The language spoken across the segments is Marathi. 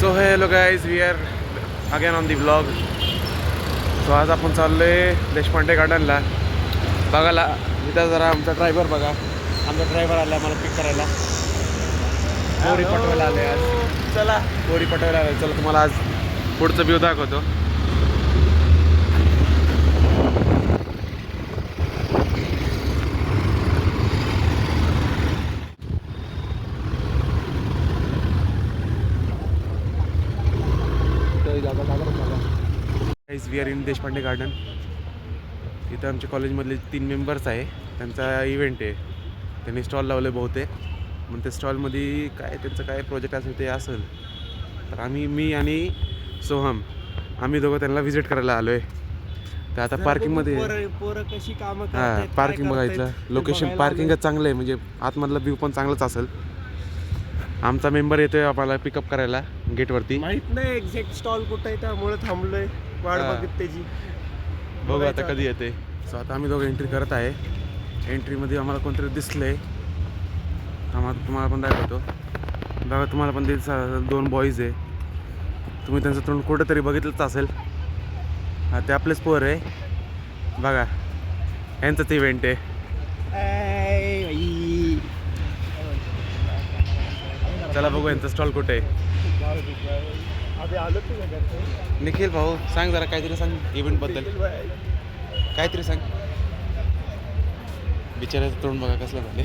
So hello guys, we are again on the blog. So आज आपण चाललोय देशपांडे गार्डनला बघायला. इथं जरा आमचा ड्रायव्हर बघा, आमचा ड्रायव्हर आला मला पिक करायला. पोरी पटवायला आले आज. चला पोरी पटवायला आले. चला तुम्हाला आज पुढचं व्ह्यू दाखवतो. We are in Deshpande garden. इथं आमच्या कॉलेजमधले 3 मेंबर्स आहे. त्यांचा इव्हेंट आहे. त्यांनी स्टॉल लावले बहुतेक. मग ते स्टॉलमध्ये काय त्यांचं काय प्रोजेक्ट असेल ते असेल. तर मी आणि सोहम आम्ही दोघं त्यांना व्हिजिट करायला आलो आहे. तर आता पार्किंगमध्ये कशी कामं हां पार्किंग बघायचं. लोकेशन पार्किंगच चांगलं आहे, म्हणजे आतमधला व्ह्यू पण चांगलाच असेल. आमचा मेंबर येतोय आम्हाला पिकअप करायला गेटवरती. माहित नाही एक्झॅक्ट स्टॉल कुठं आहे, त्यामुळे थांबलोय वाट बघत त्याची. बघू आता कधी येते. सो आता आम्ही दोघं एंट्री करत आहे. एंट्रीमध्ये आम्हाला कोणतरी दिसलंय. आम्हाला तुम्हाला पण दाखवतो बघा. तुम्हाला पण दिसतं 2 बॉईज आहे. तुम्ही त्यांचं तोंड कुठंतरी बघितलंच असेल. हा ते आपलेच पोर आहे बघा. यांचंच इव्हेंट आहे. चला बघू यांचं स्टॉल कुठे आहे. निखिल भाऊ सांग जरा काहीतरी सांग इव्हेंट बद्दल. काहीतरी सांग. बिचाराचं तोंड बघा कसलं झाले.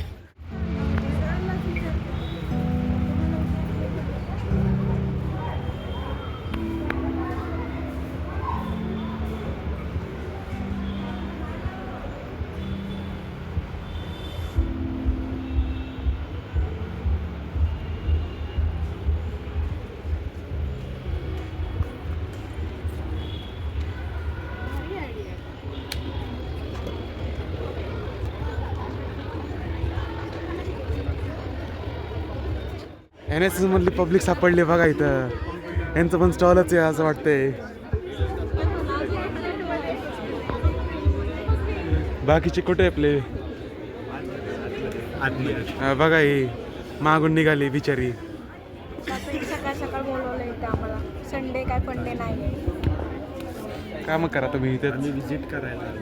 NSS मधली पब्लिक सापडली बघा इथं. यांचं पण स्टॉलच आहे असं वाटतंय. बाकीचे कुठे आपले बघा. ही मागून निघाली बिचारी. सकाळ सकाळ बोलवलं इथं आम्हाला. संडे काय फंडे नाही. काम करा तुम्ही इथे विजिट करायला.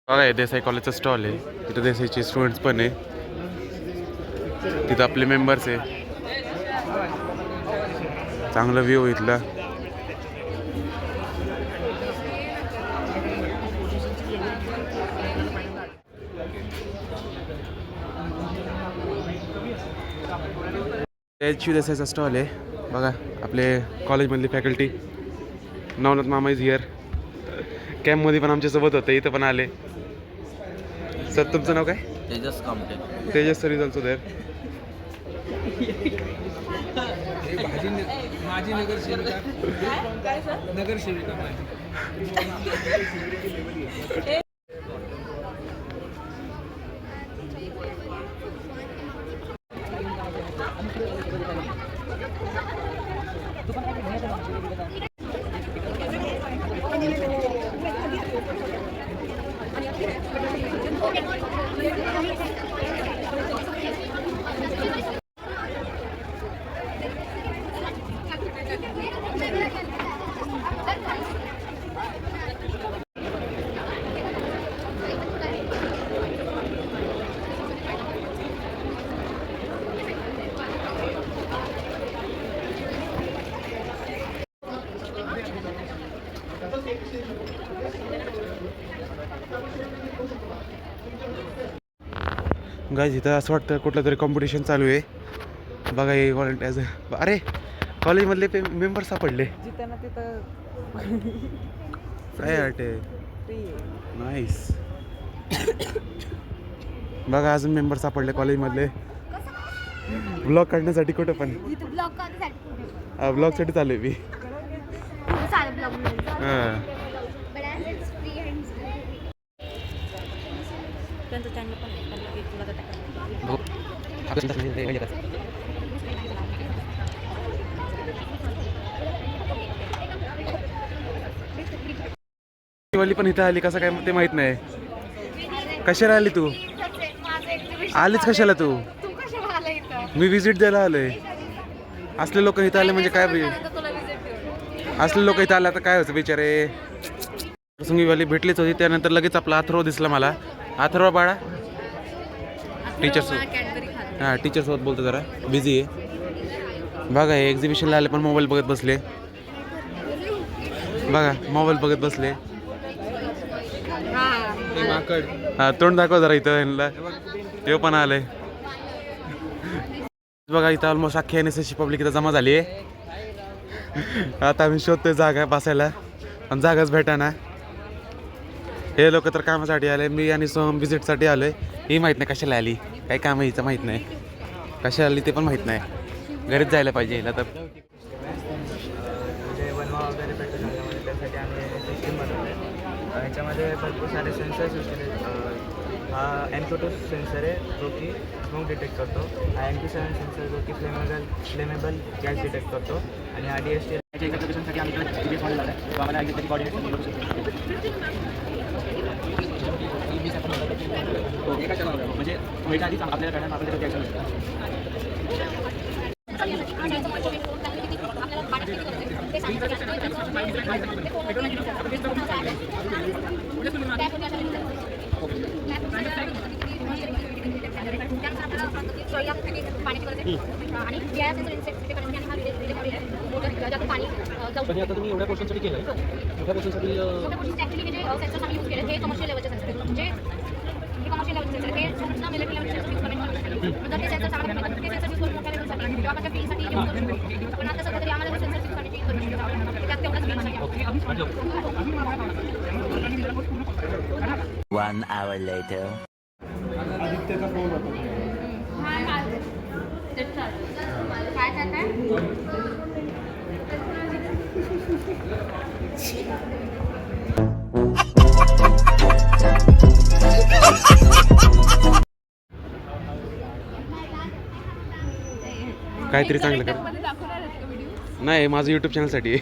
बघा हे देसाई कॉलेजचा स्टॉल आहे. तिथं देसाईचे स्टुडंट्स पण आहे. तिथं आपले मेंबर्स आहे. चांगला व्ह्यू इथला. HU देसाईचा स्टॉल आहे बघा. आपले कॉलेजमधली फॅकल्टी नवनाथ मामा इज हिअर. कॅम्पमध्ये पण आमच्यासोबत होते. इथं पण आले. सर तुमचं नाव काय? Tejas Kamte. Tejas sir is also there. माझी नगरसेविका माझी. गाईज इथं असं वाटतं कुठलं तरी कॉम्पिटिशन चालू आहे बघा. हे व्हॉलंटियर्स. अरे कॉलेजमधले मेंबर सापडले. जिथं तिथं काय वाटते नाईस. बघा अजून मेंबर सापडले कॉलेजमधले. ब्लॉग काढण्यासाठी कुठं पण ब्लॉगसाठी चालू आहे मी. हां त्यांचं चॅनल पण आहे. वाली पण इथं आली कसं काय ते माहित नाही. कशाला आली तू? आलीच कशाला तू? मी विजिट द्यायला आलोय. असले लोक इथं आले म्हणजे काय असले लोक इथं आले तर काय होतं बिचारे. संगीवाली भेटलीच होती त्यानंतर लगेच आपला अथर्व दिसला मला. अथर्व बाळा टीचरसोबत हां टीचरसोबत बोलतो जरा बिझी आहे. बघा हे एक्झिबिशनला आले पण मोबाईल बघत बसले. बघा मोबाईल बघत बसले. हा तोंड दाखव जरा इथं यांना. ते पण आलंय. बघा इथं ऑलमोस्ट अख्खी NSS पब्लिक इथं जमा झाली आहे. आता आम्ही शोधतोय जागा बसायला पण जागाच भेटाना. हे लोक तर कामासाठी आले. मी आणि सोहम व्हिजिटसाठी आलोय. ही माहीत नाही कशाला आली. काही काम आहे हिचं माहीत नाही. कशाला आली ते पण माहीत नाही. घरीच जायला पाहिजे हिला तर. म्हणजे वनवा वगैरे पेट्रोल झाल्यामुळे त्यासाठी आम्ही सिस्टीम बनवलं आहे. ह्याच्यामध्ये भरपूर सारे सेन्सर्स यूज केले. हा NO2 सेन्सर आहे जो की स्मोक डिटेक्ट करतो. हा NP7 सेन्सर जो की फ्लेमेबल गॅस डिटेक्ट करतो. आणि हा DST एक्झिबिशनसाठी आम्ही GPS मॉडेल आला आहे. तो आम्हाला त्याची कॉर्डिनेशन करू शकतो. म्हणजे वेळच्या आधीच आपल्याला कळणार आपण त्याच्यावर ॲक्शन आता तुम्ही एवढ्या क्वेश्चनसाठी केलं आहे. एवढ्या क्वेश्चनसाठी ॲक्च्युली जे सेन्सर्स आम्ही यूज केले हे कमर्शियल लेवलचे सेन्सर म्हणजे हे कमर्शियल लेवलचे सेन्सर हे सूचना मिलिटरी लेवलचे सेन्सर यूज करण्यासाठी जर ते सेन्सर चांगले ते सेन्सर यूज करून मोठ्या लेवलसाठी किंवा आपण फील्डसाठी यूज करू शकतो. पण आता सध्या तरी आम्हाला सेन्सर यूज करण्याची गरज नाही. त्यात तेवढंच फील्डसाठी 1 hour later. आदित्यचा फोन होता. काय चालतंय काहीतरी चांगलं कर. नाही माझं यूट्यूब चॅनलसाठी.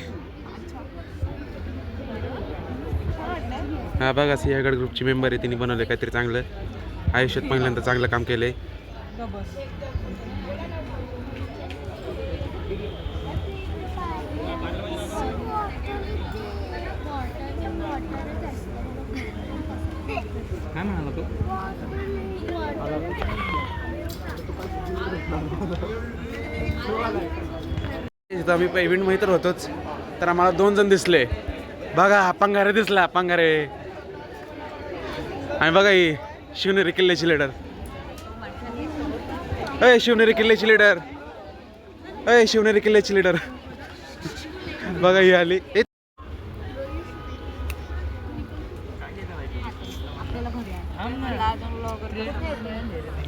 हा बघा सिंहगड ग्रुपची मेंबर आहे. तिने बनवलं काहीतरी चांगलं. आयुष्यात पहिल्यांदा चांगलं काम केलंय. काय म्हणाला तू? तिथं आम्ही इव्हेंटमध्ये तर होतोच तर आम्हाला 2 जण दिसले. बघा हा पंगारे दिसला पंगारे. आणि बघा ही शिवनेरी किल्ल्याची लीडर. अय शिवनेरी किल्ल्याची लीडर. अय शिवनेरी किल्ल्याची लीडर. बघा ही आली.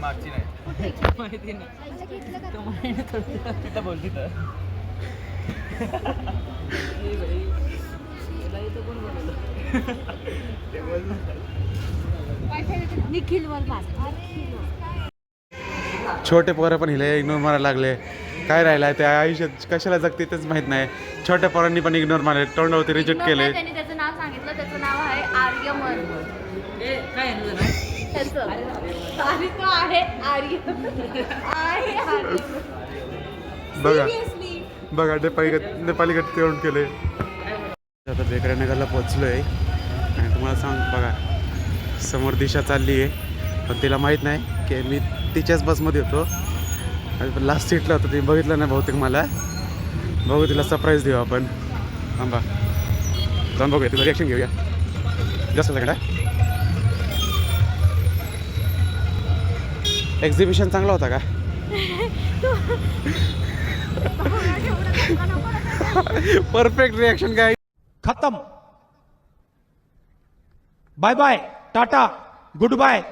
मागची नाही तिथं बोल तिथं. निखिल छोटे पोरं पण हिला इग्नोर मारायला लागले. काय राहिलं ते आयुष्यात कशाला जगते तेच माहित नाही. छोट्या पोरांनी पण इग्नोर मारले. तोंडावरती रिजेक्ट केले. त्यांनी त्याचं नाव सांगितलं. त्याचं नाव आहे आर्यमन. आणि तो आहे आर्य आहे. बघा बघा नेपाळी गट तोंड केले. आता बेकऱ्या नगरला पोचलो आहे आणि तुम्हाला सांग बघा समोर दिशा चालली आहे. पण तिला माहीत नाही की मी तिच्याच बसमध्ये होतो. लास्ट सीटला होतो. तिने बघितलं नाही बहुतेक मला. बघू तिला सरप्राईज देऊ आपण. थांबा जाऊन बघूया तिचं रिॲक्शन घेऊया. जसं सगळं एक्झिबिशन चांगला होता का? परफेक्ट रिॲक्शन काय. खत्म. Bye bye tata good bye.